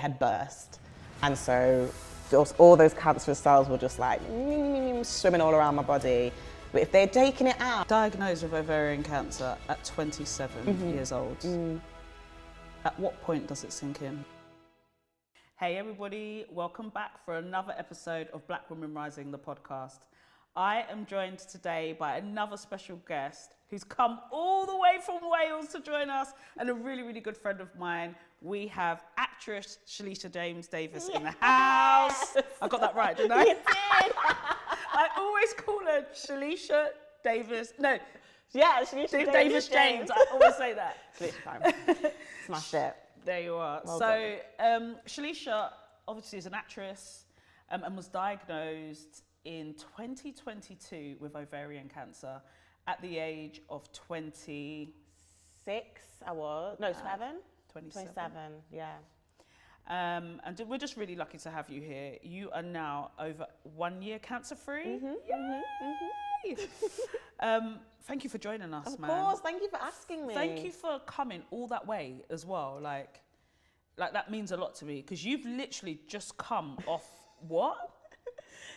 had burst. And so all those cancerous cells were just like swimming all around my body. But if they'd taken it out... Diagnosed with ovarian cancer at 27 years old. At what point does it sink in? Hey everybody, welcome back for another episode of Black Women Rising, the podcast. I am joined today by another special guest who's come all the way from Wales to join us, and a really, really good friend of mine. We have actress Shalisha James Davis in the house. I got that right, didn't I? You did. I always call her Shalisha Davis. No. Yeah, Shalisha Davis James. I always say that. Shalisha time. Smash it. There you are. Well so, Shalisha obviously is an actress and was diagnosed in 2022 with ovarian cancer at the age of 26. I was. No, 7? 27. 27, yeah. And we're just really lucky to have you here. You are now over 1 year cancer-free. Thank you for joining us, man. Of course, thank you for asking me. Thank you for coming all that way as well. Like that means a lot to me, because you've literally just come off what?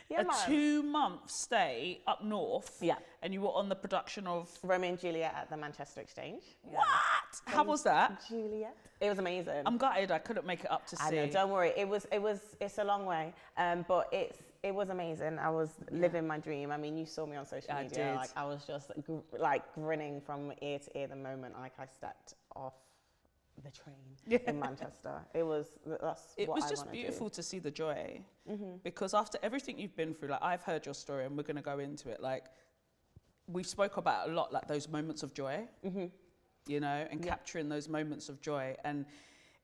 Yeah, a 2-month stay up north. Yeah. And you were on the production of Romeo and Juliet at the Manchester Exchange. What? How was that? Juliet. It was amazing. I'm gutted I couldn't make it up to see. I know, don't worry. It's a long way. But it was amazing. I was living my dream. I mean, you saw me on social media. I did. Like, I was just grinning from ear to ear the moment I stepped off the train in Manchester. It was just beautiful to see the joy, because after everything you've been through, like, I've heard your story and we're going to go into it. Like, we spoke about a lot, like those moments of joy, you know, and capturing those moments of joy. And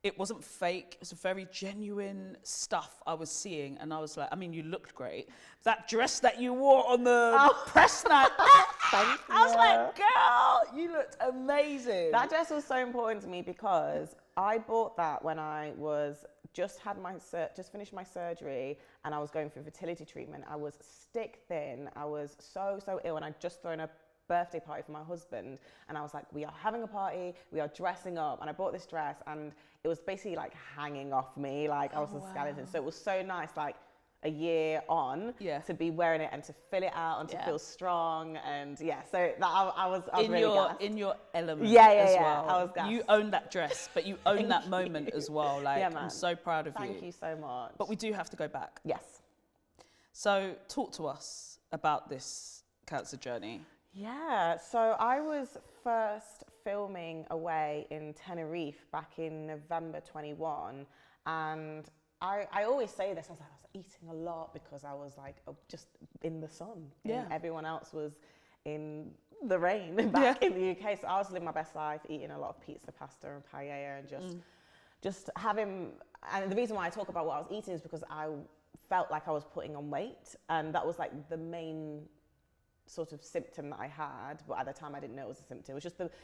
it wasn't fake. It was very genuine stuff I was seeing. And I was like, I mean, you looked great. That dress that you wore on the press night, I was like, girl, you looked amazing. That dress was so important to me because I bought that when I was just finished my surgery and I was going through fertility treatment. I was stick thin. I was so ill, and I'd just thrown a birthday party for my husband, and I was like, we are having a party, we are dressing up, and I bought this dress and it was basically like hanging off me, like I was a skeleton. So it was so nice, like a year on, to be wearing it and to fill it out and to feel strong, and so that I was really gassed. In your element well. I was gassed. You own that dress, but you own that moment as well. Like, I'm so proud of you. Thank you so much. But we do have to go back. Yes. So talk to us about this cancer journey. Yeah, so I was first filming away in Tenerife back in November 21, and I always say this, I was eating a lot because I was like just in the sun. And everyone else was in the rain back in the UK. So I was living my best life, eating a lot of pizza, pasta and paella, and just having, and the reason why I talk about what I was eating is because I felt like I was putting on weight, and that was like the main sort of symptom that I had, but at the time I didn't know it was a symptom.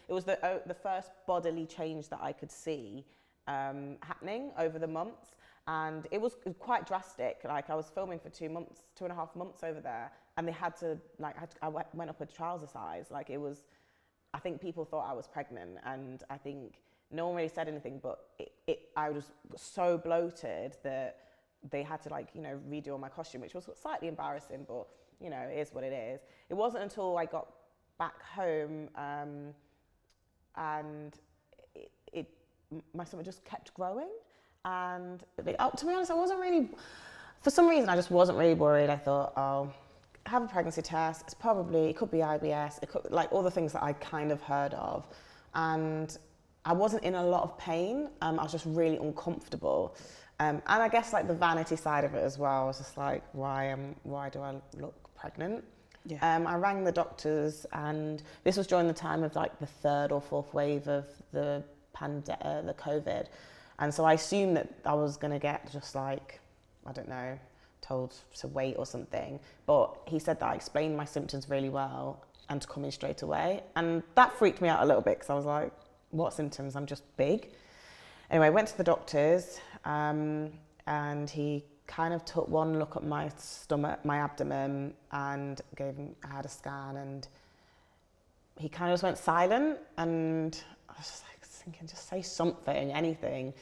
It was the first bodily change that I could see happening over the months, and it was quite drastic. Like, I was filming for 2.5 months over there, and they had to, like, I went up a trouser size. Like, it was, I think people thought I was pregnant, and I think no one really said anything, but I was so bloated that they had to, like, you know, redo all my costume, which was slightly embarrassing, but you know, it is what it is. It wasn't until I got back home and my stomach just kept growing. And to be honest, I wasn't really, for some reason, I just wasn't really worried. I thought, oh, have a pregnancy test. It could be IBS. It could, like, all the things that I kind of heard of. And I wasn't in a lot of pain. I was just really uncomfortable. And I guess, like, the vanity side of it as well. I was just like, why do I look pregnant? I rang the doctors, and this was during the time of, like, the 3rd or 4th wave of the COVID. And so I assumed that I was going to get just, like, I don't know, told to wait or something. But he said that I explained my symptoms really well and to come in straight away. And that freaked me out a little bit, because I was like, what symptoms? I'm just big. Anyway, I went to the doctors, and he kind of took one look at my stomach, my abdomen, and I had a scan, and he kind of just went silent, and I was just like thinking, just say something, anything.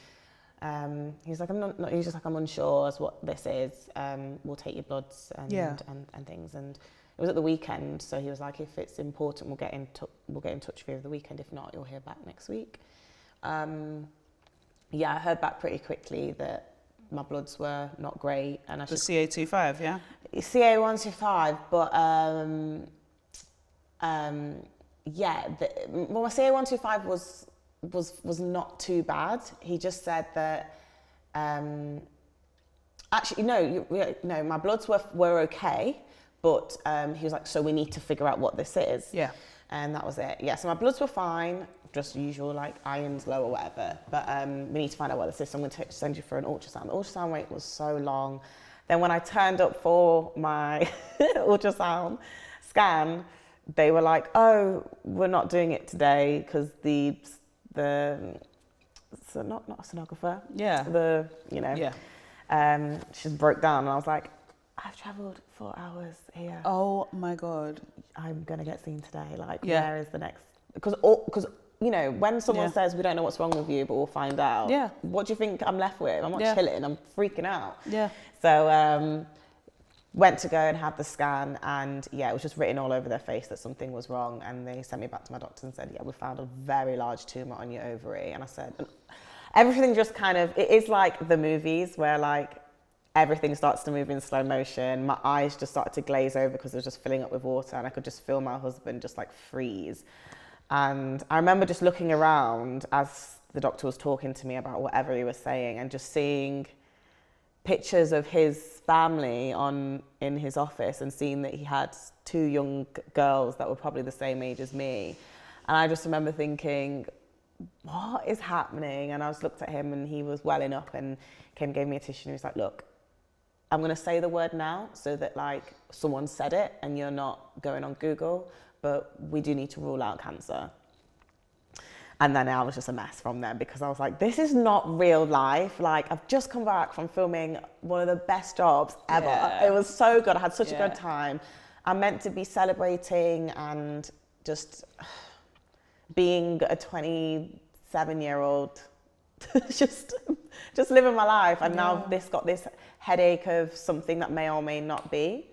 He was like, he was just like, I'm unsure as what this is. We'll take your bloods and things. And it was at the weekend, so he was like, if it's important, we'll get in touch with you over the weekend. If not, you'll hear back next week. Yeah, I heard back pretty quickly that my bloods were not great, and the CA25, yeah, CA125, but yeah, well, my CA125 was not too bad. He just said that actually no, my bloods were okay, but he was like, so we need to figure out what this is. Yeah, and that was it. Yeah, so my bloods were fine. Just usual, like iron's low or whatever, but we need to find out what this is, so I'm going to send you for an ultrasound. The ultrasound wait was so long. Then when I turned up for my ultrasound scan, they were like, oh, we're not doing it today because so not a sonographer, she just broke down, and I was like, I've travelled 4 hours here. Oh my God. I'm going to get seen today, like where is the next, because when someone says we don't know what's wrong with you, but we'll find out. Yeah. What do you think I'm left with? I'm not chilling. I'm freaking out. Yeah. So went to go and had the scan, and it was just written all over their face that something was wrong. And they sent me back to my doctor and said, we found a very large tumour on your ovary. And I said, everything just kind of, it is like the movies where like everything starts to move in slow motion. My eyes just started to glaze over because it was just filling up with water, and I could just feel my husband just like freeze. And I remember just looking around as the doctor was talking to me about whatever he was saying, and just seeing pictures of his family in his office, and seeing that he had 2 young girls that were probably the same age as me. And I just remember thinking, what is happening? And I just looked at him, and he was welling up, and came and gave me a tissue, and he was like, look, I'm going to say the word now so that like someone said it and you're not going on Google, but we do need to rule out cancer. And then I was just a mess from there, because I was like, this is not real life. Like, I've just come back from filming one of the best jobs ever. Yeah. It was so good. I had such a good time. I'm meant to be celebrating and just being a 27-year-old, just living my life. And now got this headache of something that may or may not be.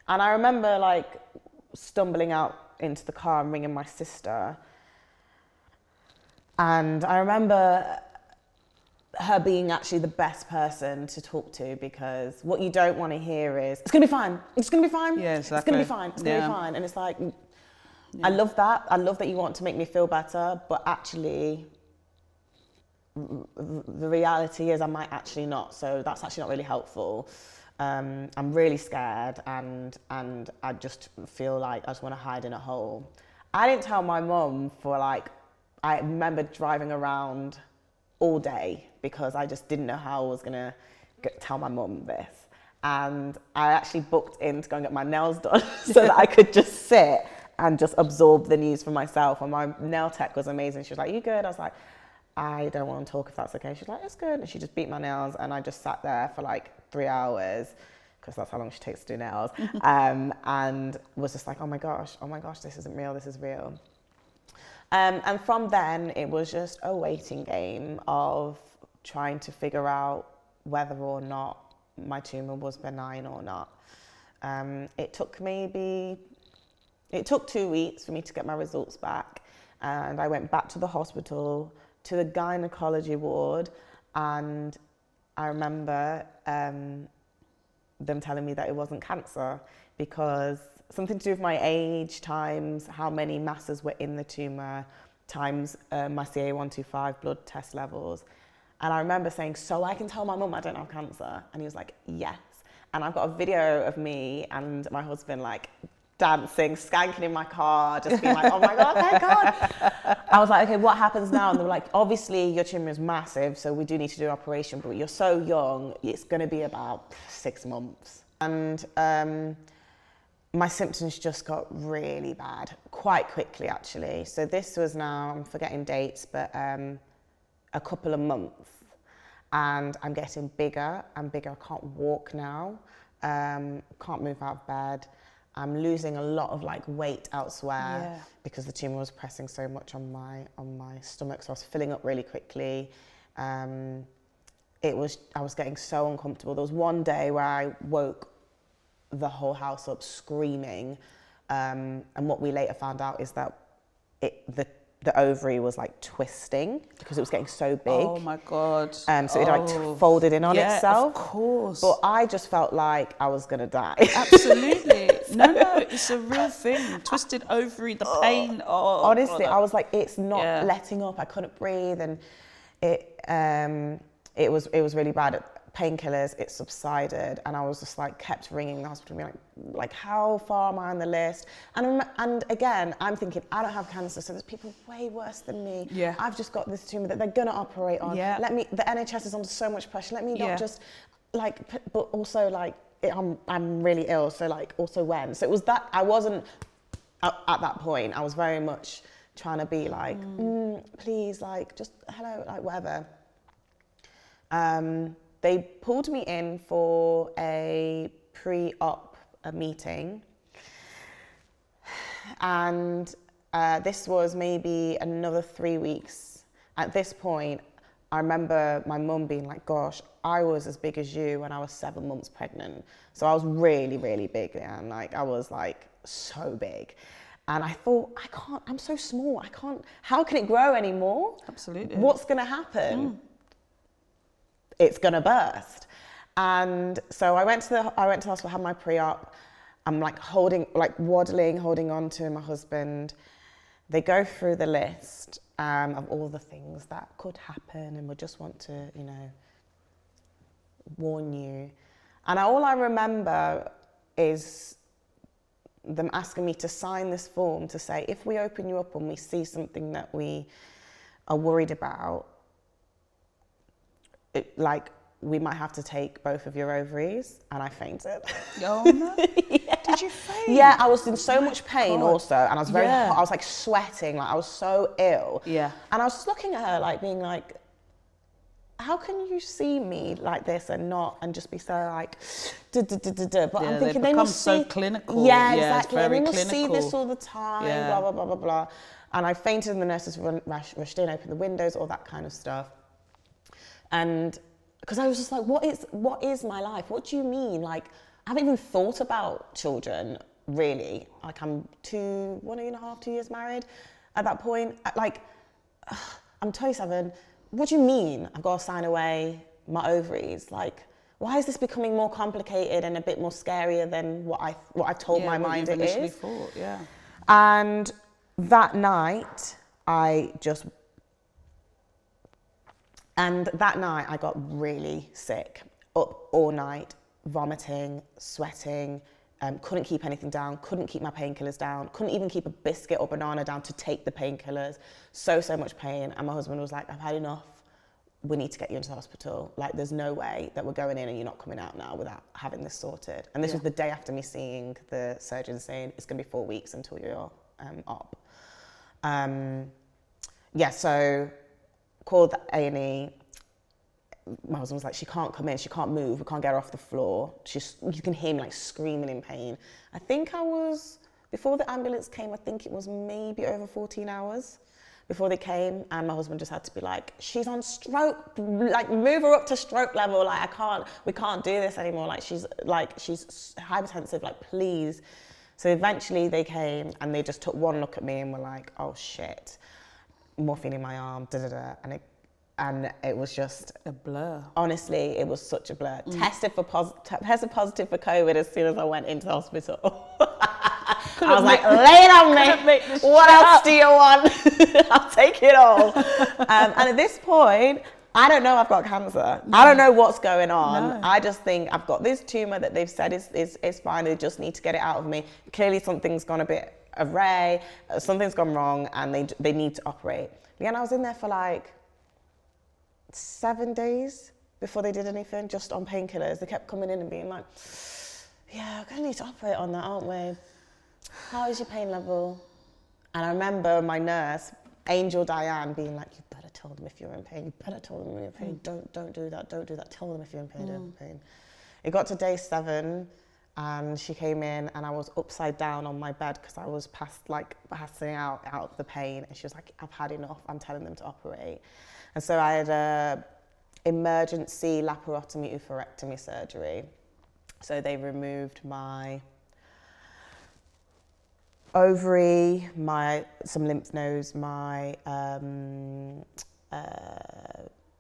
And I remember like stumbling out into the car and ringing my sister. And I remember her being actually the best person to talk to, because what you don't want to hear is, it's going to be fine. It's going to be fine. Yeah, exactly. It's going to be fine. It's going to be fine. And it's like, I love that. I love that you want to make me feel better, but actually, the reality is I might actually not. So that's actually not really helpful. I'm really scared, and I just feel like I just want to hide in a hole. I didn't tell my mum for like, I remember driving around all day because I just didn't know how I was going to tell my mum this. And I actually booked in to go and get my nails done so that I could just sit and just absorb the news for myself. And my nail tech was amazing. She was like, you good? I was like, I don't want to talk if that's okay. She's like, it's good. And she just beat my nails, and I just sat there for like 3 hours, because that's how long she takes to do nails, and was just like, oh my gosh, this isn't real, this is real. And from then, it was just a waiting game of trying to figure out whether or not my tumour was benign or not. It took 2 weeks for me to get my results back, and I went back to the hospital, to the gynecology ward, and I remember them telling me that it wasn't cancer, because something to do with my age times how many masses were in the tumour times my CA125 blood test levels. And I remember saying, so I can tell my mum I don't have cancer? And he was like, yes. And I've got a video of me and my husband like dancing, skanking in my car, just being like, oh my God, thank God. I was like, okay, what happens now? And they were like, obviously your tumour is massive, so we do need to do an operation, but you're so young, it's going to be about 6 months. And my symptoms just got really bad, quite quickly actually. So this was now, I'm forgetting dates, but a couple of months. And I'm getting bigger and bigger. I can't walk now, can't move out of bed. I'm losing a lot of like weight elsewhere because the tumour was pressing so much on my stomach, so I was filling up really quickly. I was getting so uncomfortable. There was one day where I woke the whole house up screaming. And what we later found out is that the ovary was like twisting because it was getting so big. Oh my God. So it like folded in on itself. Of course. But I just felt like I was gonna die. Absolutely. No, it's a real thing. Twisted ovary, the pain. Oh, honestly, God. I was like, it's not letting up. I couldn't breathe, and it was really bad. Painkillers, it subsided, and I was just like kept ringing the hospital, being like how far am I on the list? And again, I'm thinking I don't have cancer, so there's people way worse than me. Yeah. I've just got this tumor that they're gonna operate on. Yeah. The NHS is under so much pressure. Let me not just like, but also like I'm really ill, so like also when. So it was that I wasn't at that point. I was very much trying to be like, please, like just hello, like whatever. They pulled me in for a pre-op meeting, and this was maybe another 3 weeks. At this point, I remember my mum being like, gosh, I was as big as you when I was 7 months pregnant. So I was really, really big, and like I was like so big. And I thought, I'm so small, how can it grow anymore? Absolutely. What's gonna happen? It's gonna burst. And so I went to the hospital, had my pre-op. I'm like waddling, holding on to my husband. They go through the list of all the things that could happen, and we just want to, warn you. And all I remember is them asking me to sign this form to say, if we open you up and we see something that we are worried about, we might have to take both of your ovaries. And I fainted. Oh no. Yeah. Did you faint? Yeah, I was in so much pain God. also, and I was very hot. I was like sweating, like I was so ill. Yeah. And I was just looking at her like being like, how can you see me like this and just be so like but I'm thinking they must so see clinical. Yeah, exactly. It's very and they must clinical. see this all the time, blah blah blah blah blah. And I fainted, and the nurses rushed in, opened the windows, all that kind of stuff. And because I was just like, what is my life? What do you mean? Like, I haven't even thought about children, really. Like, I'm 1.5, 2 years married at that point. Like, I'm 27. What do you mean I've got to sign away my ovaries? Like, why is this becoming more complicated and a bit more scarier than what I've told my mind it is? Initially thought, yeah. And that night, I got really sick, up all night, vomiting, sweating, couldn't keep anything down, couldn't keep my painkillers down, couldn't even keep a biscuit or banana down to take the painkillers. So much pain. And my husband was like, I've had enough. We need to get you into the hospital. Like, there's no way that we're going in and you're not coming out now without having this sorted. And this was the day after me seeing the surgeon saying, it's gonna be 4 weeks until you're op. So called the A&E. My husband was like, she can't come in, she can't move, we can't get her off the floor. You can hear me like screaming in pain. I think before the ambulance came, I think it was maybe over 14 hours before they came, and my husband just had to be like, she's on stroke, like move her up to stroke level, like we can't do this anymore, she's hypertensive, like please. So eventually they came and they just took one look at me and were like, oh shit, morphine in my arm, and it was just a blur. Honestly, it was such a blur. Tested positive for COVID as soon as I went into the hospital. I was like, lay it on me. What else do you want? I'll take it all. And at this point, I don't know I've got cancer. No. I don't know what's going on. No. I just think I've got this tumor that they've said is fine. They just need to get it out of me. Clearly something's gone a bit awry. Something's gone wrong, and they need to operate. Leanne, I was in there for like 7 days before they did anything, just on painkillers. They kept coming in and being like, yeah, we're gonna need to operate on that, aren't we? How is your pain level? And I remember my nurse, Angel Diane, being like, you better tell them if you're in pain. You better tell them if you're in pain. Don't do that. Don't do that. Tell them if you're in pain. Don't be in pain. It got to day 7, and she came in, and I was upside down on my bed because I was passing out of the pain. And she was like, I've had enough. I'm telling them to operate. And so I had emergency laparotomy oophorectomy surgery. So they removed my ovary, some lymph nodes, my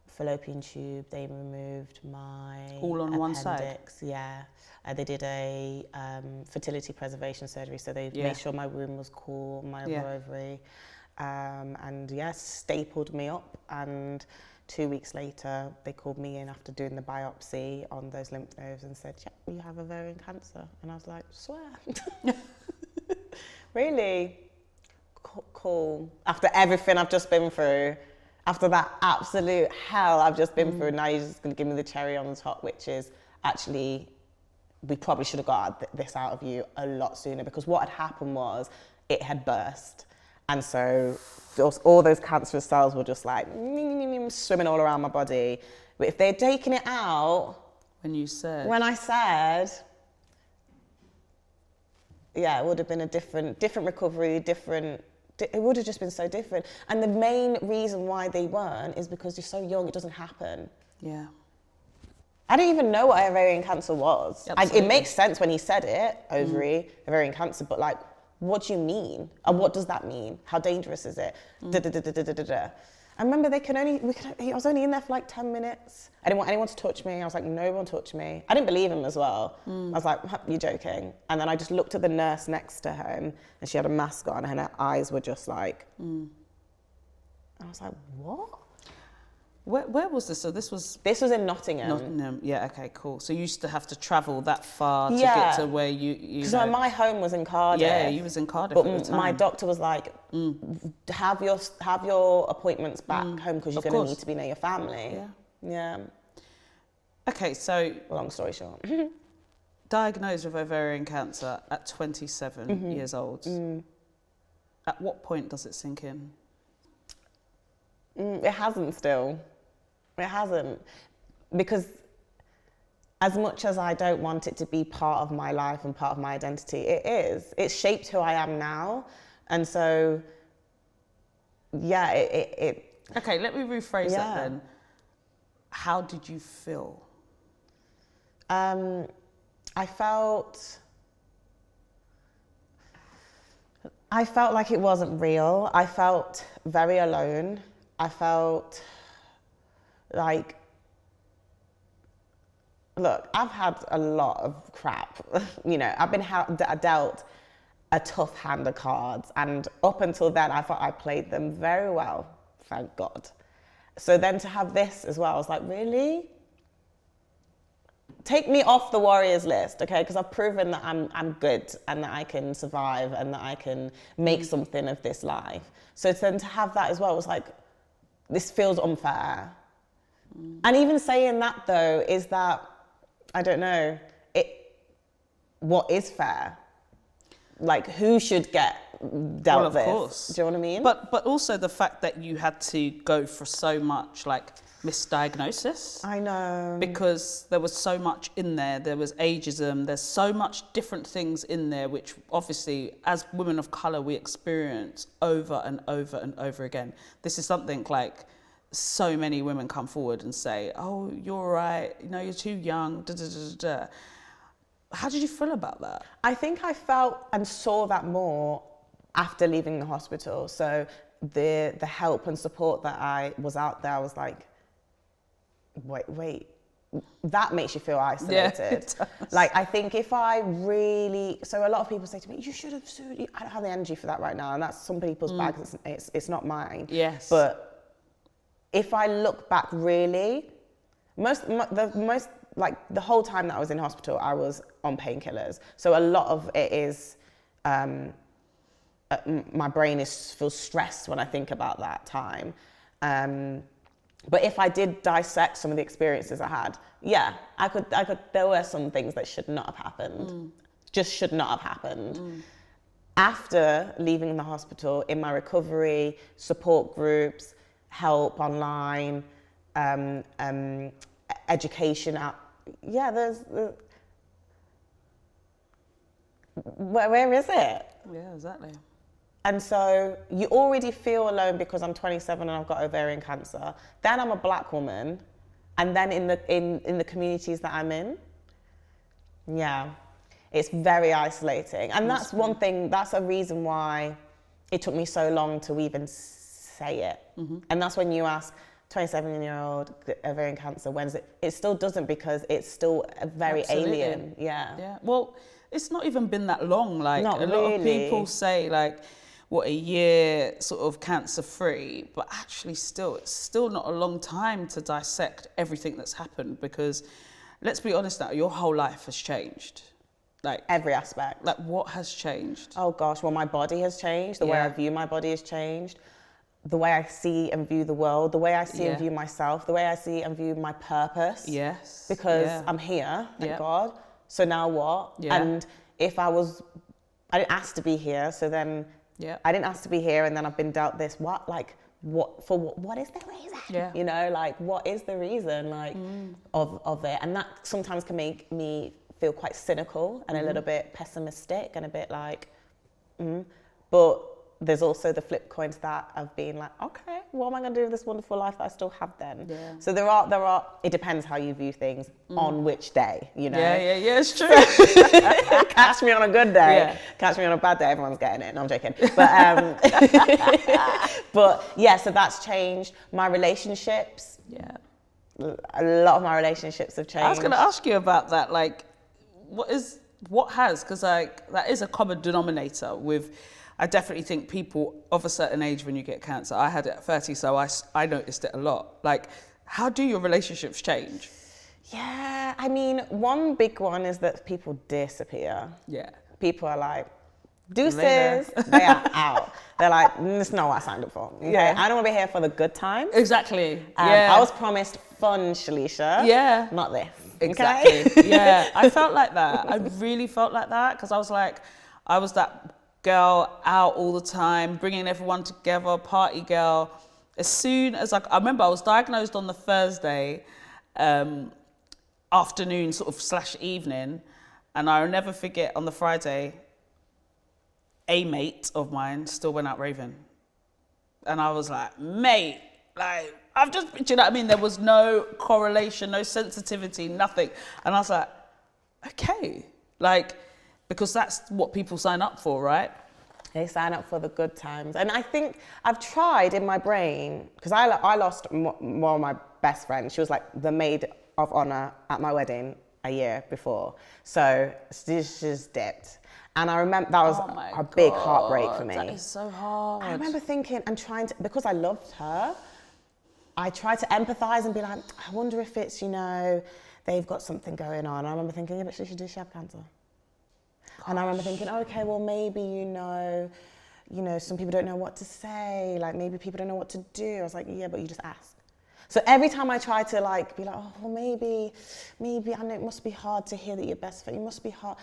fallopian tube. They removed my all on appendix. One side. Yeah, they did a fertility preservation surgery. So they made sure my womb was cool, my other ovary, and stapled me up. And 2 weeks later, they called me in after doing the biopsy on those lymph nodes and said, "Yeah, you have ovarian cancer." And I was like, "Swear." Really? Cool. After everything I've just been through, after that absolute hell I've just been through, now you're just going to give me the cherry on the top, which is actually, we probably should have got this out of you a lot sooner, because what had happened was it had burst. And so all those cancerous cells were just like swimming all around my body. But if they'd taken it out... When I said... Yeah, it would have been a different recovery, it would have just been so different. And the main reason why they weren't is because you're so young, it doesn't happen. Yeah. I didn't even know what ovarian cancer was. It makes sense when he said it, ovarian cancer, but like, what do you mean? And what does that mean? How dangerous is it? I remember I was only in there for like 10 minutes. I didn't want anyone to touch me. I was like, no one touch me. I didn't believe him as well. I was like, you're joking. And then I just looked at the nurse next to him, and she had a mask on, and her eyes were just like, I was like, what? Where was this? So this was in Nottingham. Nottingham, yeah, okay, cool. So you used to have to travel that far to get to where you Because my home was in Cardiff. Yeah, you was in Cardiff but at the time. My doctor was like, have your appointments back home, because you're going to need to be near your family. Yeah. Okay, so... Long story short. Diagnosed with ovarian cancer at 27 years old. At what point does it sink in? It hasn't still. It hasn't. Because as much as I don't want it to be part of my life and part of my identity, it is. It's shaped who I am now. And so, yeah, it Okay, let me rephrase that then. How did you feel? I felt like it wasn't real. I felt very alone. I felt like, look, I've had a lot of crap. I've been dealt a tough hand of cards, and up until then, I thought I played them very well, thank God. So then to have this as well, I was like, really? Take me off the warriors list, okay? Because I've proven that I'm good, and that I can survive, and that I can make something of this life. So then to have that as well was like, this feels unfair. And even saying that, though, is that, I don't know, what is fair? Like, who should get dealt with? Of course. Do you know what I mean? But also the fact that you had to go for so much, like, misdiagnosis. I know. Because there was so much in there. There was ageism. There's so much different things in there, which obviously, as women of colour, we experience over and over and over again. This is something like so many women come forward and say, oh, you're all right, you're too young, da, da, da, da. How did you feel about that? I think I felt and saw that more after leaving the hospital. So the help and support that I was out there, I was like, wait, that makes you feel isolated. Yeah, it does. Like, I think if I really, so a lot of people say to me, you should have sued. I don't have the energy for that right now. And that's some people's bags, it's not mine. Yes. But if I look back really, the whole time that I was in hospital, I was on painkillers. So a lot of it is, my brain feels stressed when I think about that time. But if I did dissect some of the experiences I had, yeah, I could, there were some things that should not have happened, just should not have happened. After leaving the hospital, in my recovery, support groups, help online, education out, where is it? Yeah, exactly. And so you already feel alone because I'm 27 and I've got ovarian cancer. Then I'm a black woman And then in the communities that I'm in, yeah, it's very isolating. And that's one thing, that's a reason why it took me so long to even say it. And that's when you ask 27-year-old ovarian cancer, when is it? It still doesn't, because it's still a very alien. Yeah. Well, it's not even been that long. Like, not a really. lot of people say, like, what, a year sort of cancer free, but actually it's still not a long time to dissect everything that's happened, because let's be honest now, your whole life has changed. Like, every aspect. Like, what has changed? Oh gosh, well, my body has changed. The way I view my body has changed. The way I see and view the world, the way I see and view myself, the way I see and view my purpose. Yes. Because I'm here, thank God. So now what? And if I didn't ask to be here, so then I didn't ask to be here, and then I've been dealt this. What is the reason? Yeah. You know, like, what is the reason, like, of it? And that sometimes can make me feel quite cynical and a little bit pessimistic and a bit like, but there's also the flip coin to that of being like, okay, what am I going to do with this wonderful life that I still have then? Yeah. So there are, it depends how you view things on which day, you know? Yeah, it's true. Catch me on a good day, catch me on a bad day, everyone's getting it. No, I'm joking. But, but yeah, so that's changed. My relationships, a lot of my relationships have changed. I was going to ask you about that, like, what has, because like, that is a common denominator with, I definitely think people of a certain age when you get cancer, I had it at 30, so I noticed it a lot. Like, how do your relationships change? Yeah, I mean, one big one is that people disappear. Yeah. People are like, deuces, they are out. They're like, it's not what I signed up for. Okay? Yeah. I don't want to be here for the good times. Exactly. I was promised fun, Shalisha. Yeah. Not this. Exactly. Okay? Yeah. I felt like that. I really felt like that, because I was like, I was that girl out all the time, bringing everyone together, party girl. As soon as I remember I was diagnosed on the Thursday afternoon, sort of / evening, and I'll never forget, on the Friday, a mate of mine still went out raving. And I was like, mate, like, I've just, do you know what I mean? There was no correlation, no sensitivity, nothing. And I was like, okay, like, because that's what people sign up for, right? They sign up for the good times. And I think I've tried in my brain, because I lost one of my best friends. She was like the maid of honor at my wedding a year before. So she just dipped. And I remember that was a big heartbreak for me. That is so hard. I remember thinking and trying to, because I loved her, I tried to empathize and be like, I wonder if it's, you know, they've got something going on. I remember thinking, yeah, but does she have cancer? And I remember thinking, okay, well, maybe, you know, some people don't know what to say. Like, maybe people don't know what to do. I was like, yeah, but you just ask. So every time I tried to, like, be like, oh, well, maybe, I know it must be hard to hear that you're best friend. It must be hard.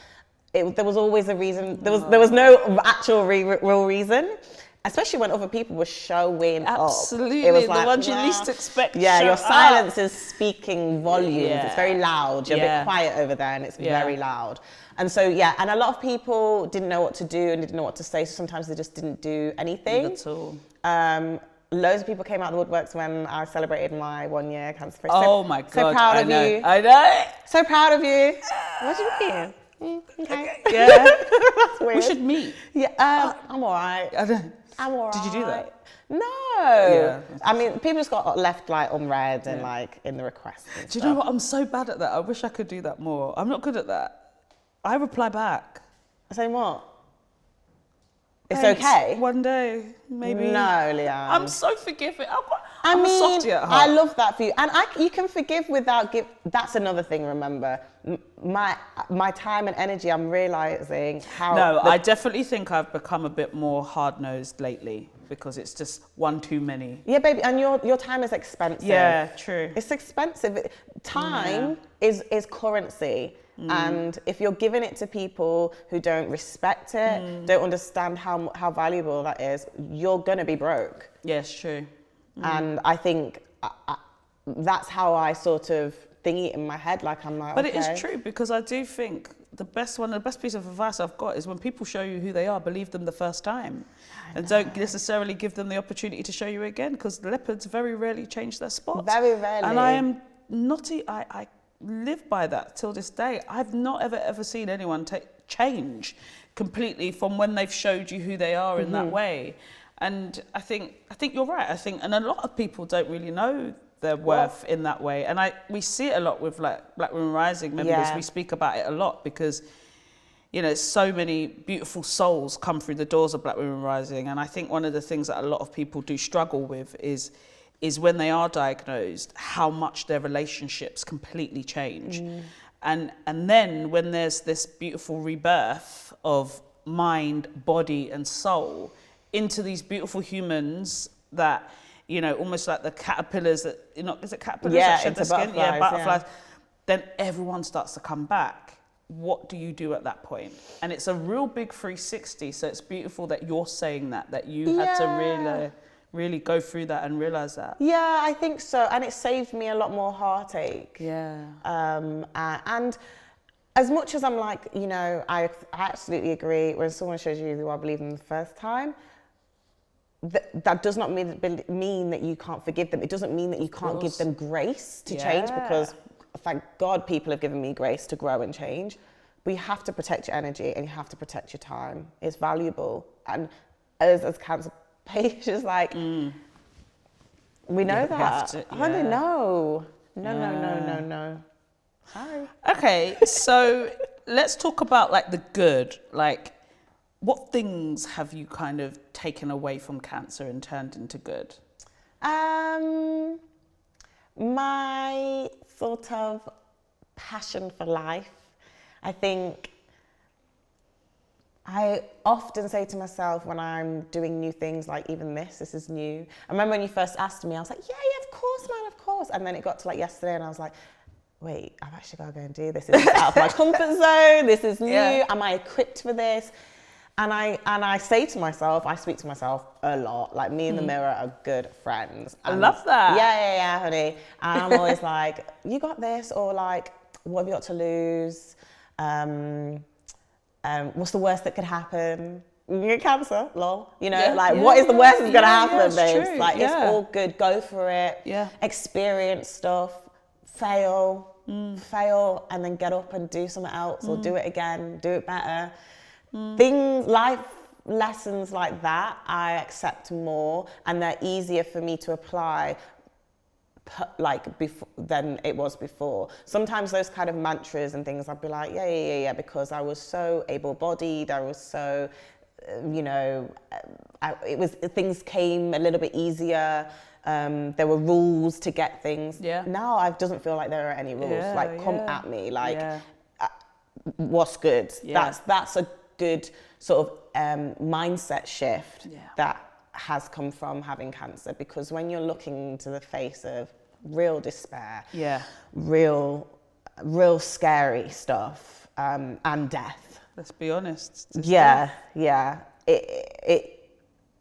There was always a reason. There was no actual real reason. Especially when other people were showing up. Absolutely, it was the ones you least expect. Yeah, your silence is speaking volumes. Yeah. It's very loud. You're a bit quiet over there, and it's very loud. And so, and a lot of people didn't know what to do and didn't know what to say, so sometimes they just didn't do anything. Not at all. Loads of people came out of the woodworks when I celebrated my 1 year cancer free. Oh my God, so proud of you. I know. So proud of you. What you mean? Okay. Yeah. That's weird. We should meet. Yeah, I'm all right. I'm all right. Did you do that? No. Yeah. I mean, people just got left like unread and like in the requests. Do you know what? I'm so bad at that. I wish I could do that more. I'm not good at that. I reply back. Saying what? It's Thanks. okay. One day, maybe. No, Leanne. I'm so forgiving. I'm a softie at heart. I love that for you. And you can forgive without give. That's another thing, remember. My time and energy, I'm realising how... No, I definitely think I've become a bit more hard-nosed lately, because it's just one too many. Yeah, baby, and your time is expensive. Yeah, true. It's expensive. Time is currency. And if you're giving it to people who don't respect it, don't understand how valuable that is, you're going to be broke. Yes, true. And I think that's how I sort of think it in my head. Like, I'm like, but okay. It is true, because I do think the best piece of advice I've got is when people show you who they are, believe them the first time. And don't necessarily give them the opportunity to show you again, because leopards very rarely change their spots. Very rarely. And I am I live by that till this day. I've not ever seen anyone change completely from when they've showed you who they are in that way. And I think you're right. And a lot of people don't really know their worth in that way. And we see it a lot with like Black Women Rising members. We speak about it a lot because, you know, so many beautiful souls come through the doors of Black Women Rising. And I think one of the things that a lot of people do struggle with is when they are diagnosed, how much their relationships completely change. And then when there's this beautiful rebirth of mind, body and soul into these beautiful humans that, you know, almost like the caterpillars that, you know, is it caterpillars that shed their skin? Butterflies. Then everyone starts to come back. What do you do at that point? And it's a real big 360. So it's beautiful that you're saying that you had to really go through that and realize that. Yeah, I think so. And it saved me a lot more heartache. Yeah. And as much as I'm like, you know, I absolutely agree when someone shows you who I believe in the first time, that does not mean that you can't forgive them. It doesn't mean that you can't give them grace to change, because thank God people have given me grace to grow and change. But you have to protect your energy and you have to protect your time. It's valuable. And as cancer patients, like, we know that. I don't know. No. Sorry. Okay, so let's talk about like the good. Like, what things have you kind of taken away from cancer and turned into good? My sort of passion for life. I think I often say to myself when I'm doing new things, like even this is new. I remember when you first asked me, I was like, yeah, of course, man, of course. And then it got to like yesterday and I was like, wait, I've actually got to go and do this. This is out of my comfort zone. This is new. Am I equipped for this? And I say to myself, I speak to myself a lot. Like, me and the mirror are good friends. I love that. Yeah, honey. And I'm always like, you got this, or like, what have you got to lose? What's the worst that could happen? You get cancer, lol. You know, what is the worst that's gonna happen, babes? True. Like, it's all good. Go for it. Yeah. Experience stuff. Fail, and then get up and do something else, or do it again, do it better. Things, life lessons like that, I accept more, and they're easier for me to apply than it was before. Sometimes those kind of mantras and things, I'd be like, yeah, because I was so able-bodied, I was so, you know, things came a little bit easier. There were rules to get things. Yeah. Now it doesn't feel like there are any rules. Come at me. What's good? Yeah. That's a good sort of mindset shift that has come from having cancer, because when you're looking into the face of real despair, real scary stuff, and death. Let's be honest. Yeah.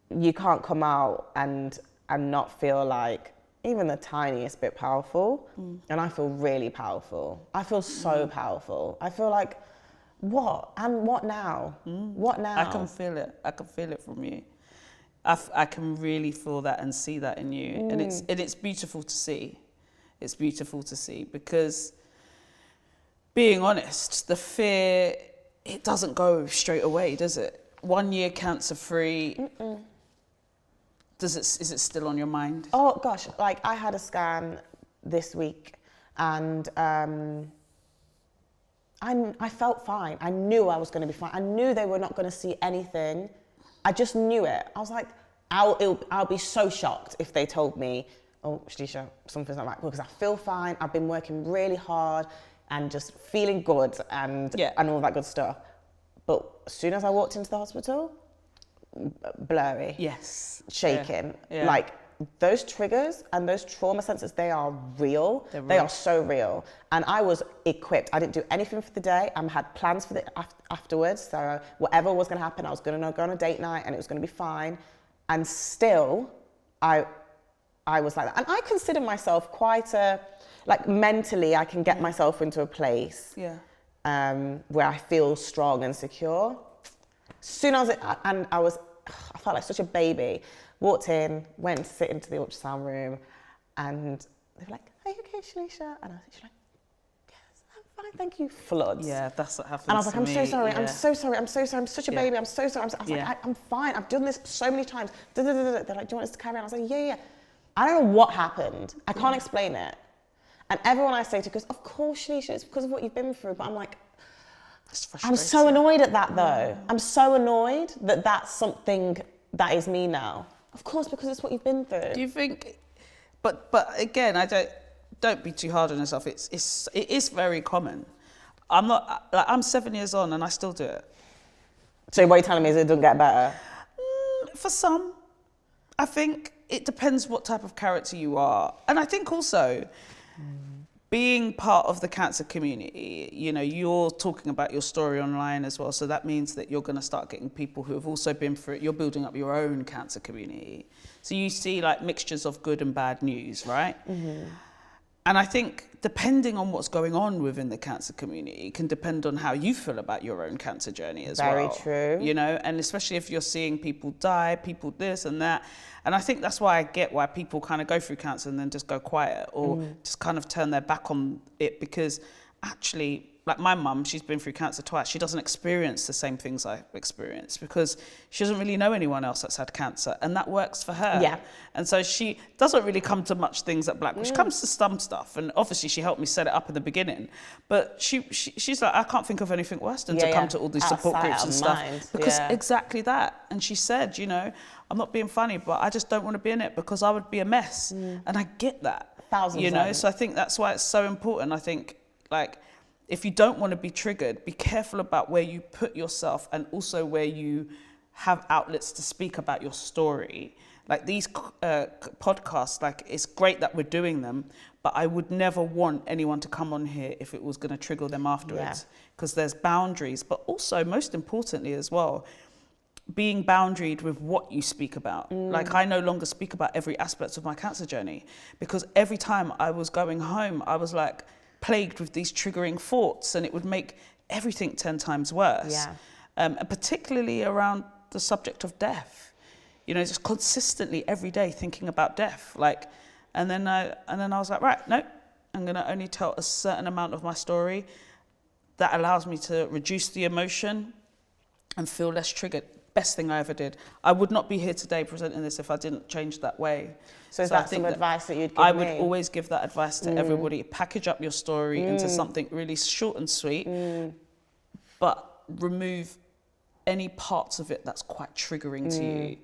You can't come out and not feel like even the tiniest bit powerful. And I feel really powerful. I feel so powerful. I feel like, what? And what now? What now? I can feel it from you. I can really feel that and see that in you. And it's beautiful to see. It's beautiful to see, because, being honest, the fear, it doesn't go straight away, does it? 1 year cancer free. Is it still on your mind? Oh gosh, like I had a scan this week, and I felt fine. I knew I was going to be fine. I knew they were not going to see anything. I just knew it. I was like, I'll be so shocked if they told me, oh, Shalisha, something's not right, because I feel fine. I've been working really hard and just feeling good and all that good stuff. But as soon as I walked into the hospital, blurry. Yes. Shaking. Yeah. Like, those triggers and those trauma sensors, they are real. They are so real. And I was equipped. I didn't do anything for the day. I had plans for the afterwards. So whatever was going to happen, I was going to go on a date night and it was going to be fine. And still, I was like that. And I consider myself quite like mentally, I can get myself into a place where I feel strong and secure. Soon as I felt like such a baby. Walked in, went to sit into the ultrasound room, and they were like, are you okay, Shalisha? And she's like, fine, thank you. Floods. Yeah, that's what happens. And I was like, to I'm me. so sorry, Yeah. I'm so sorry, I'm so sorry, I'm such a baby, I'm so sorry. I was like, I'm fine, I've done this so many times. They're like, do you want us to carry on? I was like, yeah. I don't know what happened. I can't explain it. And everyone I say to goes, of course, Shalisha, it's because of what you've been through. But I'm like, I'm so annoyed at that though. I'm so annoyed that that's something that is me now. Of course, because it's what you've been through. Do you think, but again, don't be too hard on yourself. It is very common. I'm 7 years on and I still do it. So what you're telling me is it doesn't get better? For some, I think it depends what type of character you are. And I think also being part of the cancer community, you know, you're talking about your story online as well. So that means that you're going to start getting people who have also been through it. You're building up your own cancer community. So you see like mixtures of good and bad news, right? And I think depending on what's going on within the cancer community can depend on how you feel about your own cancer journey as well. Very true. You know, and especially if you're seeing people die, people this and that. And I think that's why I get why people kind of go through cancer and then just go quiet or just kind of turn their back on it, because actually, like my mum, she's been through cancer twice. She doesn't experience the same things I've experienced because she doesn't really know anyone else that's had cancer, and that works for her. Yeah. And so she doesn't really come to much things at Blackwood. She comes to some stuff, and obviously she helped me set it up in the beginning. But she's like, I can't think of anything worse than to come to all these support groups and stuff. Because exactly that. And she said, you know, I'm not being funny, but I just don't want to be in it because I would be a mess. And I get that. 1000%. You know, so I think that's why it's so important. I think, like, if you don't want to be triggered, be careful about where you put yourself and also where you have outlets to speak about your story. Like these podcasts, like it's great that we're doing them, but I would never want anyone to come on here if it was going to trigger them afterwards, because there's boundaries, but also most importantly as well, being boundaried with what you speak about. Like I no longer speak about every aspect of my cancer journey, because every time I was going home, I was like, plagued with these triggering thoughts, and it would make everything 10 times worse. And particularly around the subject of death, you know, just consistently every day thinking about death. Like, and then I was like, right, no, I'm going to only tell a certain amount of my story that allows me to reduce the emotion and feel less triggered. Best thing I ever did. I would not be here today presenting this if I didn't change that way. So is that some advice that you'd give me? I would always give that advice to everybody. Package up your story into something really short and sweet, but remove any parts of it that's quite triggering to you,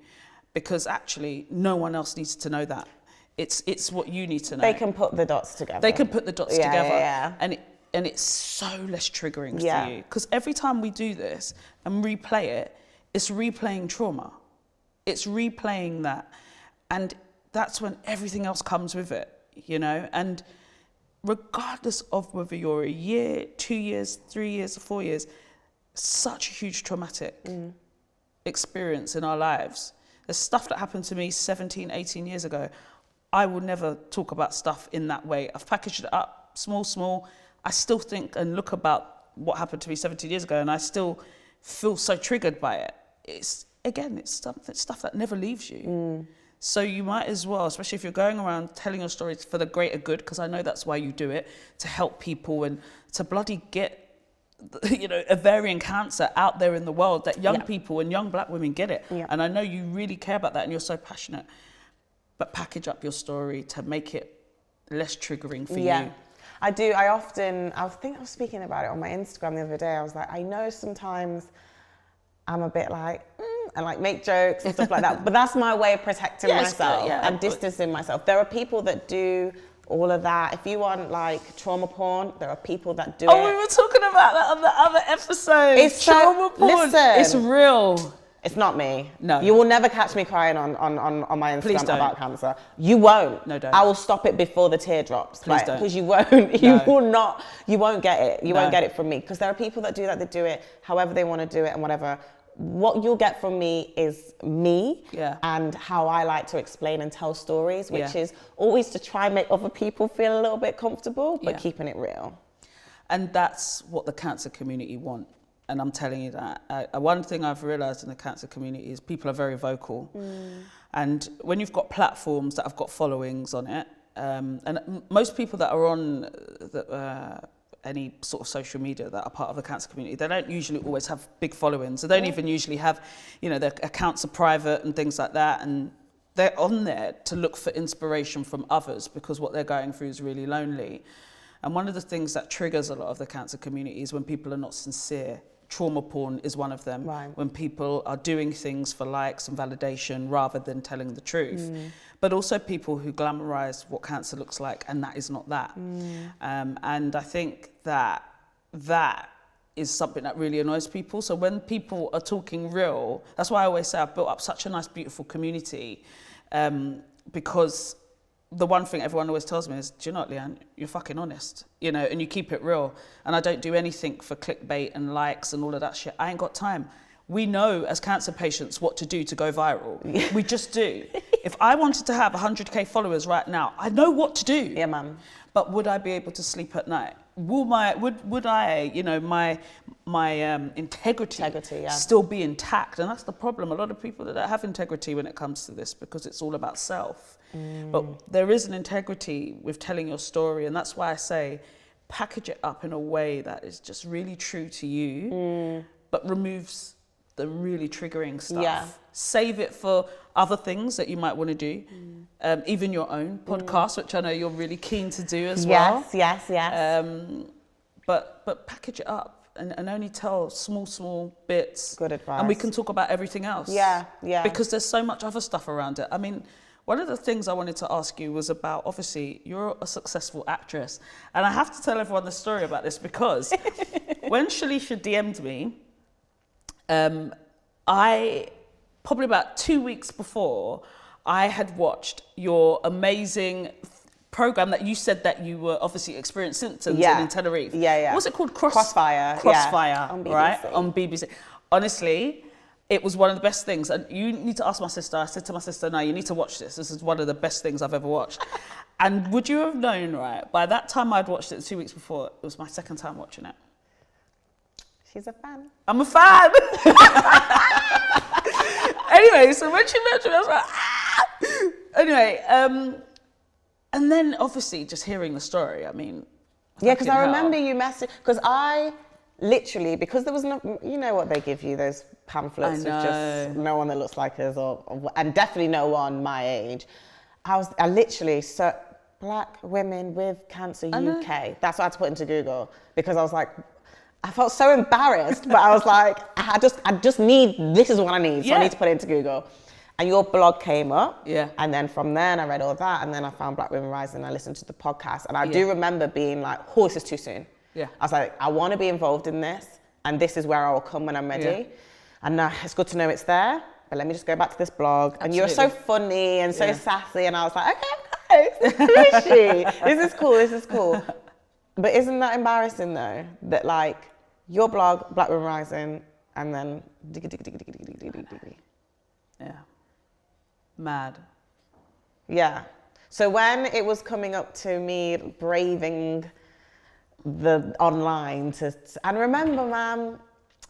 because actually no one else needs to know that. It's what you need to know. They can put the dots together. They can put the dots together. Yeah. And it's so less triggering to you. Because every time we do this and replay it, it's replaying trauma. It's replaying that. And that's when everything else comes with it, you know? And regardless of whether you're a year, 2 years, 3 years, or 4 years, such a huge traumatic experience in our lives. There's stuff that happened to me 17, 18 years ago. I will never talk about stuff in that way. I've packaged it up, small. I still think and look about what happened to me 17 years ago, and I still feel so triggered by it. It's stuff that never leaves you. So you might as well, especially if you're going around telling your stories for the greater good, because I know that's why you do it, to help people and to bloody get, you know, ovarian cancer out there in the world, that young people and young black women get it. And I know you really care about that and you're so passionate. But package up your story to make it less triggering for you. I do. I think I was speaking about it on my Instagram the other day. I was like, I know sometimes I'm a bit like, and like make jokes and stuff like that. But that's my way of protecting myself and distancing myself. There are people that do all of that. If you want like trauma porn, there are people that do it. Oh, we were talking about that on the other episode. It's trauma porn. Listen, it's real. It's not me. No. You will never catch me crying on my Instagram about cancer. You won't. No, don't. I will stop it before the teardrops. Please don't. Because you won't. You will not. You won't get it. You won't get it from me. Because there are people that do that. They do it however they want to do it and whatever. What you'll get from me is me and how I like to explain and tell stories, which is always to try and make other people feel a little bit comfortable, but keeping it real. And that's what the cancer community want. And I'm telling you that. One thing I've realised in the cancer community is people are very vocal. And when you've got platforms that have got followings on it, And most people that are on any sort of social media that are part of the cancer community, they don't usually always have big followings. They don't even usually have, you know, their accounts are private and things like that. And they're on there to look for inspiration from others because what they're going through is really lonely. And one of the things that triggers a lot of the cancer community is when people are not sincere. Trauma porn is one of them. Right. When people are doing things for likes and validation rather than telling the truth. But also people who glamorize what cancer looks like, and that is not that. And I think that is something that really annoys people. So when people are talking real, that's why I always say I've built up such a nice, beautiful community, because the one thing everyone always tells me is, do you know what, Leanne, you're fucking honest, you know, and you keep it real. And I don't do anything for clickbait and likes and all of that shit. I ain't got time. We know as cancer patients what to do to go viral. We just do. If I wanted to have 100K followers right now, I know what to do. Yeah, ma'am. But would I be able to sleep at night? Would I, you know, my integrity yeah. still be intact? And that's the problem. A lot of people that don't have integrity when it comes to this, because it's all about self. But there is an integrity with telling your story, and that's why I say package it up in a way that is just really true to you, but removes the really triggering stuff. Yeah. Save it for other things that you might want to do, even your own podcast, which I know you're really keen to do as well. Yes. But package it up and only tell small bits. Good advice. And we can talk about everything else. Yeah. Because there's so much other stuff around it. I mean, one of the things I wanted to ask you was about, obviously, you're a successful actress. And I have to tell everyone the story about this because when Shalisha DM'd me, I, probably about 2 weeks before, I had watched your amazing program that you said that you were obviously experiencing symptoms in Tenerife. Yeah. What was it called? Crossfire. Crossfire, on BBC. Right? On BBC. Honestly, it was one of the best things. And you need to ask my sister. I said to my sister, no, you need to watch this. This is one of the best things I've ever watched. And would you have known, right? By that time I'd watched it 2 weeks before, it was my second time watching it. She's a fan. I'm a fan. Anyway, so when she mentioned it, I was like, ah! Anyway, and then obviously just hearing the story, I mean. Yeah, because I remember you messaged, because I literally, because there was no, you know what they give you, those pamphlets with just no one that looks like us, and definitely no one my age. I literally, Black women with cancer UK. That's what I had to put into Google, because I was like, I felt so embarrassed, but I was like, I just need, this is what I need, so I need to put it into Google. And your blog came up, and then from there I read all that, and then I found Black Women Rising, and I listened to the podcast, and I do remember being like, oh, this is too soon. I was like, I want to be involved in this, and this is where I will come when I'm ready. And it's good to know it's there, but let me just go back to this blog. Absolutely. And you were so funny and so sassy, and I was like, okay, who is she? This is cool. But isn't that embarrassing though, that like, your blog, Black Women Rising, and then Mad. Yeah. So when it was coming up to me braving the online and remember, ma'am,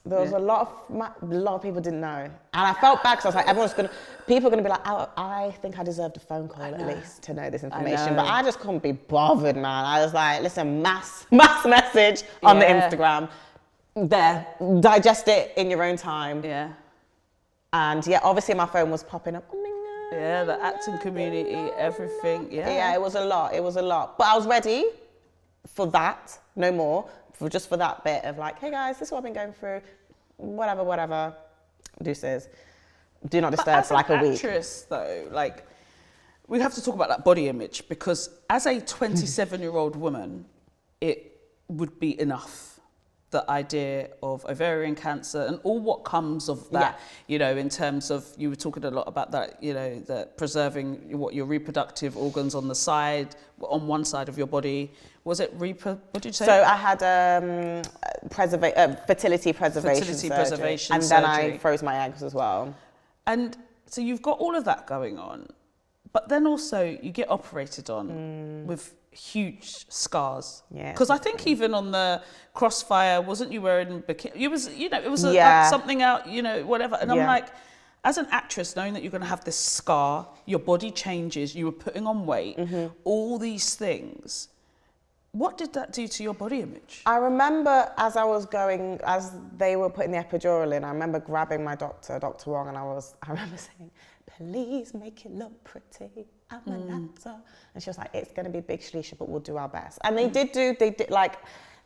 there was a lot of people didn't know, and I felt bad because I was like, people are gonna be like, oh, I think I deserved a phone call at least to know this information, but I just couldn't be bothered, man. I was like, listen, mass message on the Instagram. There, digest it in your own time. Yeah. And obviously my phone was popping up. Yeah, the acting community, everything. Yeah, it was a lot. But I was ready for that, no more, just for that bit of like, hey guys, this is what I've been going through. Whatever. Deuces. Do not disturb for like a week. As an actress, though, like, we have to talk about that body image, because as a 27-year-old woman, it would be enough. The idea of ovarian cancer and all what comes of that, you know, in terms of, you were talking a lot about that, you know, that preserving your reproductive organs on the side, on one side of your body. Was it what did you say? So I had fertility preservation surgery, and then I froze my eggs as well. And so you've got all of that going on, but then also you get operated on with huge scars. Yeah. Because I think even on the Crossfire, wasn't you wearing bikini? It was, you know, it was like something out, you know, whatever. And I'm like, as an actress, knowing that you're going to have this scar, your body changes, you were putting on weight, all these things, what did that do to your body image? I remember as they were putting the epidural in, I remember grabbing my doctor, Dr. Wong, and I remember saying, please make it look pretty. I'm an actor. And she was like, it's going to be big, Shalisha, but we'll do our best. And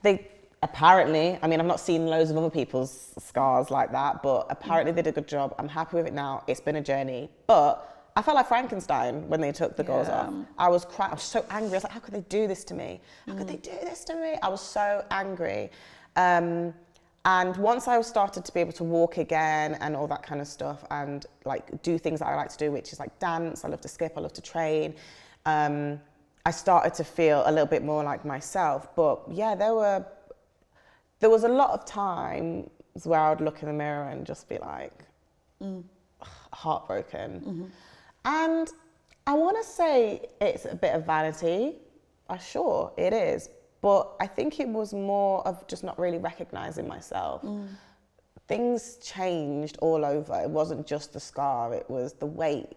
they apparently, I mean, I've not seen loads of other people's scars like that, but apparently they did a good job. I'm happy with it now. It's been a journey. But I felt like Frankenstein when they took the gauze off. I was crying. I was so angry. I was like, how could they do this to me? How could they do this to me? I was so angry. And once I started to be able to walk again and all that kind of stuff and like do things that I like to do, which is like dance, I love to skip, I love to train, I started to feel a little bit more like myself. But yeah, there was a lot of times where I would look in the mirror and just be like, heartbroken. And I want to say it's a bit of vanity. Sure, it is. But I think it was more of just not really recognizing myself. Things changed all over. It wasn't just the scar, it was the weight.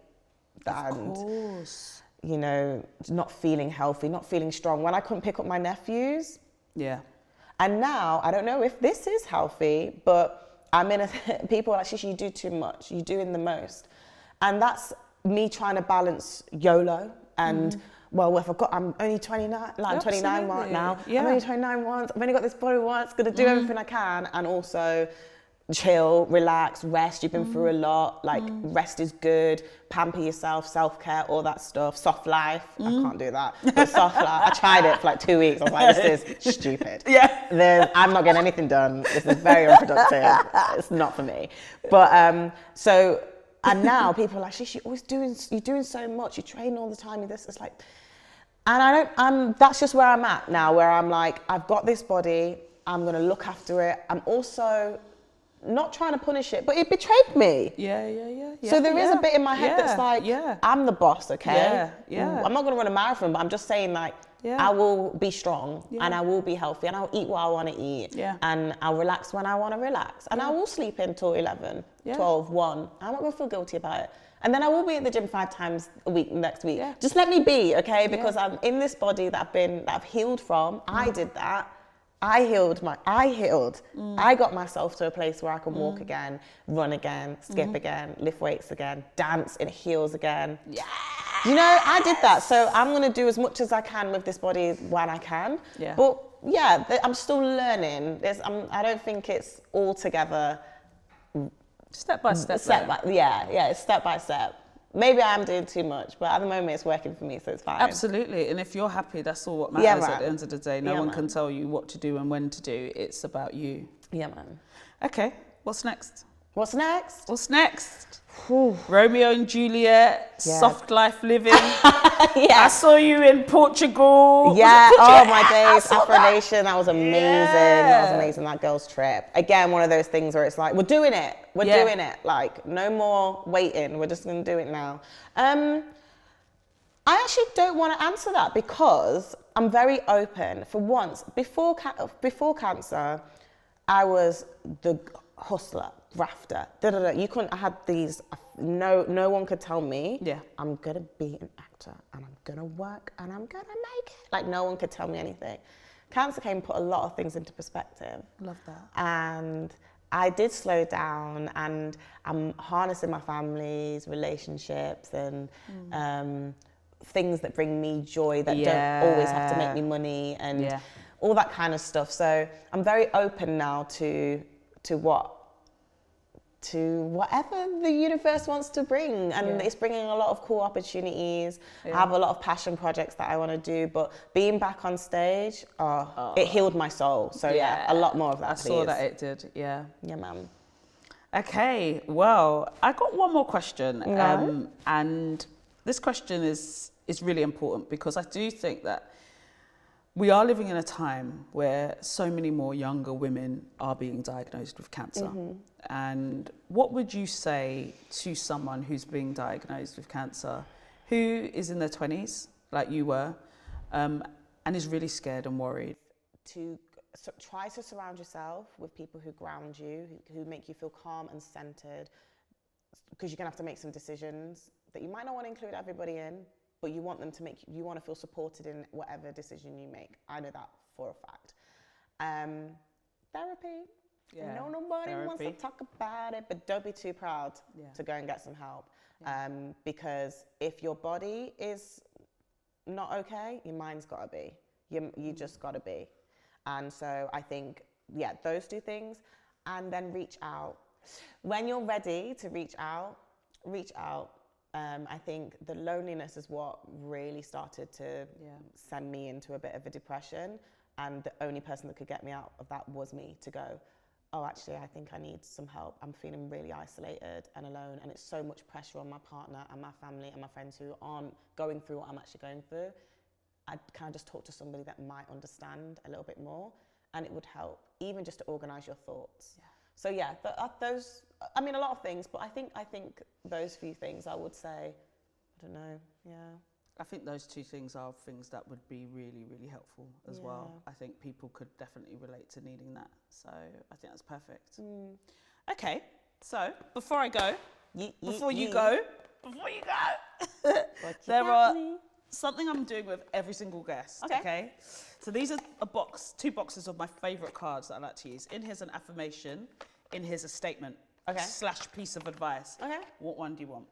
Of course. You know, not feeling healthy, not feeling strong. When I couldn't pick up my nephews. Yeah. And now, I don't know if this is healthy, but people are like, Shishi, you do too much. You're doing the most. And that's me trying to balance YOLO and, well, I'm only 29, I'm 29 right now. Yeah. I'm only 29 once. I've only got this body once, gonna do everything I can. And also chill, relax, rest. You've been through a lot. Like, rest is good. Pamper yourself, self-care, all that stuff. Soft life. I can't do that. But soft life. I tried it for like 2 weeks. I was like, this is stupid. Yeah. I'm not getting anything done. This is very unproductive. It's not for me. But and now people are like, Shish, you're doing so much. You train all the time. You're this. It's like, and that's just where I'm at now, where I'm like, I've got this body. I'm going to look after it. I'm also not trying to punish it, but it betrayed me. Yeah. So there is a bit in my head that's like, I'm the boss, okay? Yeah. I'm not going to run a marathon, but I'm just saying like, I will be strong and I will be healthy and I'll eat what I want to eat and I'll relax when I want to relax and I will sleep until 11, 12, 1. I'm not going to feel guilty about it. And then I will be at the gym 5 times a week next week. Just let me be, okay? Because I'm in this body that I've healed from. I did that. I healed. I got myself to a place where I can walk again, run again, skip again, lift weights again, dance in heels again. Yeah. You know, I did that. So I'm going to do as much as I can with this body when I can. Yeah. But yeah, I'm still learning. I don't think it's all together. Step by step. It's step by step. Maybe I am doing too much, but at the moment it's working for me, so it's fine. Absolutely. And if you're happy, that's all what matters at the end of the day. No one can tell you what to do and when to do. It's about you. Yeah, man. Okay, what's next? What's next? Romeo and Juliet, soft life living. I saw you in Portugal. Yeah, oh my days, Afro Nation, that was amazing. That was amazing, that girl's trip. Again, one of those things where it's like, we're doing it. Doing it. Like, no more waiting. We're just going to do it now. I actually don't want to answer that because I'm very open. For once, before cancer, I was the hustler, grafter. I had these. No one could tell me. I'm gonna be an actor and I'm gonna work and I'm gonna make it. Like no one could tell me anything. Cancer came and put a lot of things into perspective. Love that. And I did slow down and I'm harnessing my family's relationships and things that bring me joy that don't always have to make me money and all that kind of stuff. So I'm very open now to whatever the universe wants to bring. And it's bringing a lot of cool opportunities. I have a lot of passion projects that I want to do, but being back on stage, it healed my soul. So a lot more of that, please. I saw that it did, Yeah, ma'am. Okay, well, I got one more question. And this question is really important because I do think that we are living in a time where so many more younger women are being diagnosed with cancer. And what would you say to someone who's being diagnosed with cancer, who is in their 20s, like you were, and is really scared and worried? To try to surround yourself with people who ground you, who make you feel calm and centered. because you're going to have to make some decisions that you might not want to include everybody in, but you want them to make, you want to feel supported in whatever decision you make. I know that for a fact. Therapy. Yeah. No, nobody wants to talk about it, but don't be too proud to go and get some help. Because if your body is not okay, your mind's got to be. You just got to be. And so I think, those two things. And then reach out. When you're ready to reach out, reach out. I think the loneliness is what really started to send me into a bit of a depression. And the only person that could get me out of that was me, to go, oh, actually, I think I need some help. I'm feeling really isolated and alone. And it's so much pressure on my partner and my family and my friends who aren't going through what I'm actually going through. I'd kind of just talk to somebody that might understand a little bit more, and it would help, even just to organise your thoughts. Yeah. So those, I mean, a lot of things, but I think those few things I would say, I don't know, I think those two things are things that would be really, really helpful as well. I think people could definitely relate to needing that. So I think that's perfect. Okay, so before I go, before you go, there are something I'm doing with every single guest. Okay. So these are two boxes of my favourite cards that I like to use. In here's an affirmation. In here's a statement. / piece of advice. What one do you want?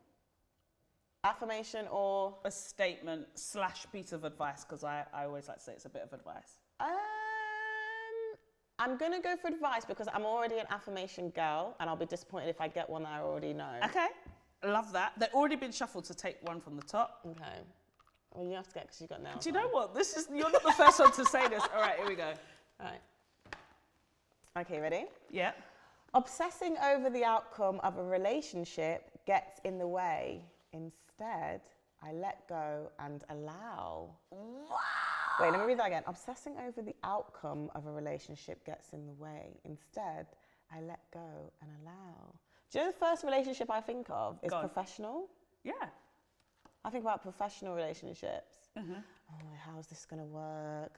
Affirmation or a statement / piece of advice, because I always like to say it's a bit of advice. I'm going to go for advice because I'm already an affirmation girl, and I'll be disappointed if I get one that I already know. Okay, love that. They've already been shuffled to take one from the top. Okay. Well, you have to get, because you've got nails. Do you know what? You're not the first one to say this. All right, here we go. All right. Okay, ready? Yeah. Obsessing over the outcome of a relationship gets in the way. Instead, I let go and allow. Wow. Wait, let me read that again. Obsessing over the outcome of a relationship gets in the way. Instead, I let go and allow. Do you know the first relationship I think of is professional? Yeah. I think about professional relationships. Oh, how's this going to work?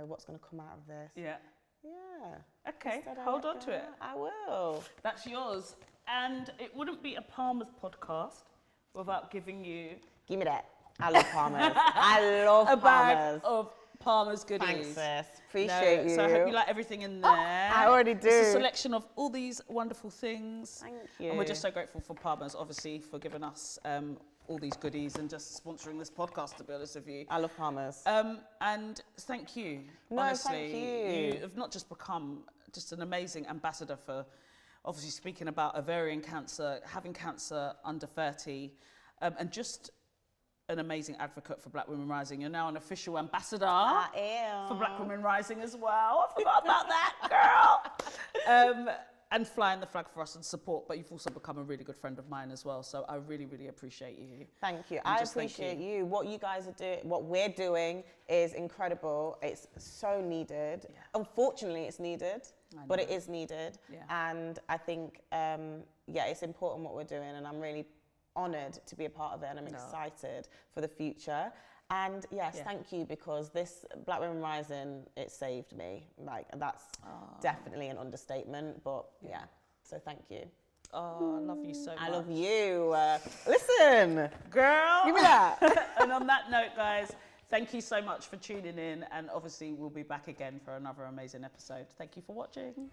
What's going to come out of this? Yeah. Yeah. Okay, hold on to it. I will. That's yours. And it wouldn't be a Palmer's podcast without giving you... Give me that. I love Palmer's. I love a Palmer's. bag of Palmer's goodies. Thanks, sis. Appreciate you. So I hope you like everything in there. I already do. It's a selection of all these wonderful things. Thank you. And we're just so grateful for Palmer's, obviously, for giving us all these goodies and just sponsoring this podcast, to be honest with you. I love Palmer's. And thank you. No, honestly, thank you. You have not just become just an amazing ambassador for, obviously, speaking about ovarian cancer, having cancer under 30, and just an amazing advocate for Black Women Rising. You're now an official ambassador for Black Women Rising as well. I forgot about that, girl. And flying the flag for us and support, but you've also become a really good friend of mine as well. So I really, really appreciate you. Thank you. I appreciate you. What you guys are doing, what we're doing is incredible. It's so needed. Yeah. Unfortunately, it's needed, but it is needed. Yeah. And I think, it's important what we're doing, and I'm really honoured to be a part of it, and I'm excited for the future. And thank you, because this Black Women Rising, it saved me. Like, that's definitely an understatement, but so thank you. Oh, I love you so much. I love you. Listen, girl. Give me that. And on that note, guys, thank you so much for tuning in, and obviously we'll be back again for another amazing episode. Thank you for watching.